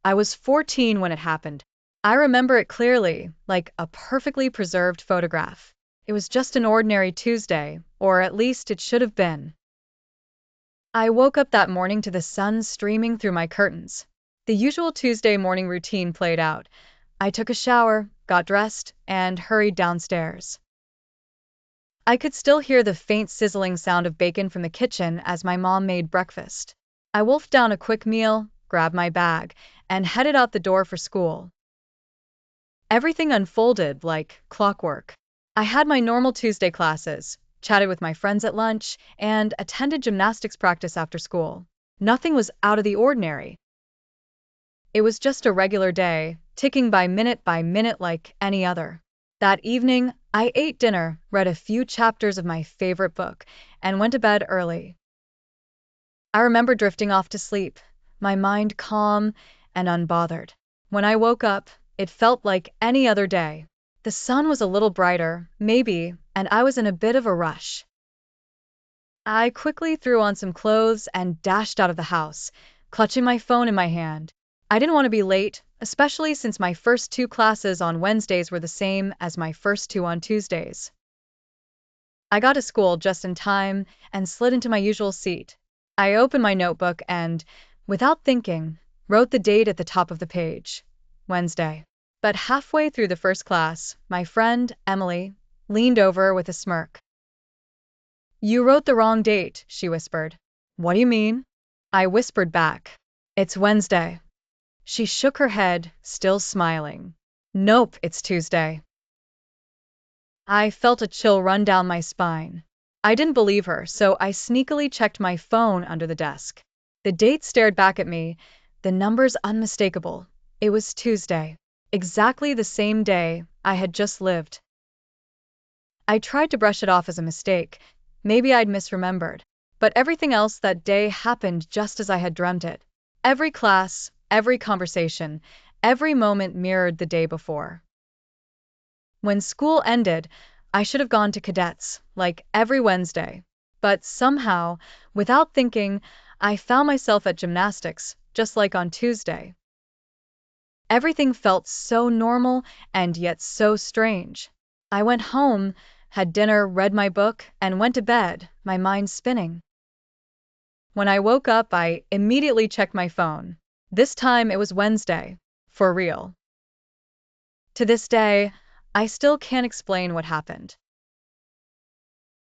I was 14 when it happened. I remember it clearly, like a perfectly preserved photograph. It was just an ordinary Tuesday, or at least it should have been. I woke up that morning to the sun streaming through my curtains. The usual Tuesday morning routine played out. I took a shower, got dressed, and hurried downstairs. I could still hear the faint sizzling sound of bacon from the kitchen as my mom made breakfast. I wolfed down a quick meal, grabbed my bag, and headed out the door for school. Everything unfolded like clockwork. I had my normal Tuesday classes, chatted with my friends at lunch, and attended gymnastics practice after school. Nothing was out of the ordinary. It was just a regular day, ticking by minute like any other. That evening, I ate dinner, read a few chapters of my favorite book, and went to bed early. I remember drifting off to sleep, my mind calm and unbothered. When I woke up, it felt like any other day. The sun was a little brighter, maybe, and I was in a bit of a rush. I quickly threw on some clothes and dashed out of the house, clutching my phone in my hand. I didn't want to be late, especially since my first two classes on Wednesdays were the same as my first two on Tuesdays. I got to school just in time and slid into my usual seat. I opened my notebook and, without thinking, wrote the date at the top of the page, Wednesday. But halfway through the first class, my friend, Emily, leaned over with a smirk. "You wrote the wrong date," she whispered. "What do you mean?" I whispered back. "It's Wednesday." She shook her head, still smiling. "Nope, it's Tuesday." I felt a chill run down my spine. I didn't believe her, so I sneakily checked my phone under the desk. The date stared back at me, the numbers unmistakable. It was Tuesday. Exactly the same day I had just lived. I tried to brush it off as a mistake. Maybe I'd misremembered. But everything else that day happened just as I had dreamt it. Every class, every conversation, every moment mirrored the day before. When school ended, I should have gone to cadets, like every Wednesday. But somehow, without thinking, I found myself at gymnastics, just like on Tuesday. Everything felt so normal and yet so strange. I went home, had dinner, read my book, and went to bed, my mind spinning. When I woke up, I immediately checked my phone. This time it was Wednesday. For real. To this day, I still can't explain what happened.